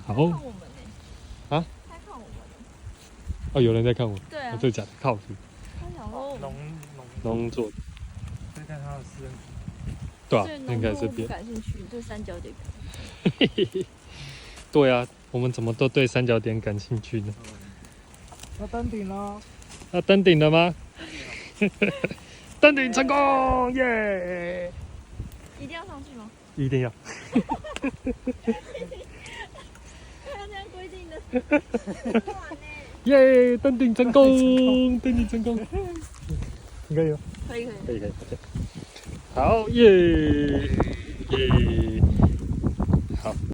好。看我们呢？啊？他看我们。哦，有人在看我。对啊。真的假的？靠谱。他想说农作。在看他的私人。对啊对，应该是别。不感兴趣，对三角点。对啊，我们怎么都对三角点感兴趣呢？要登顶了。要登顶了吗？登顶成功，耶！一定要上去吗？一定要。他要这样规定的。耶！登顶成功，登顶成功。应该有。可以。好耶耶！好。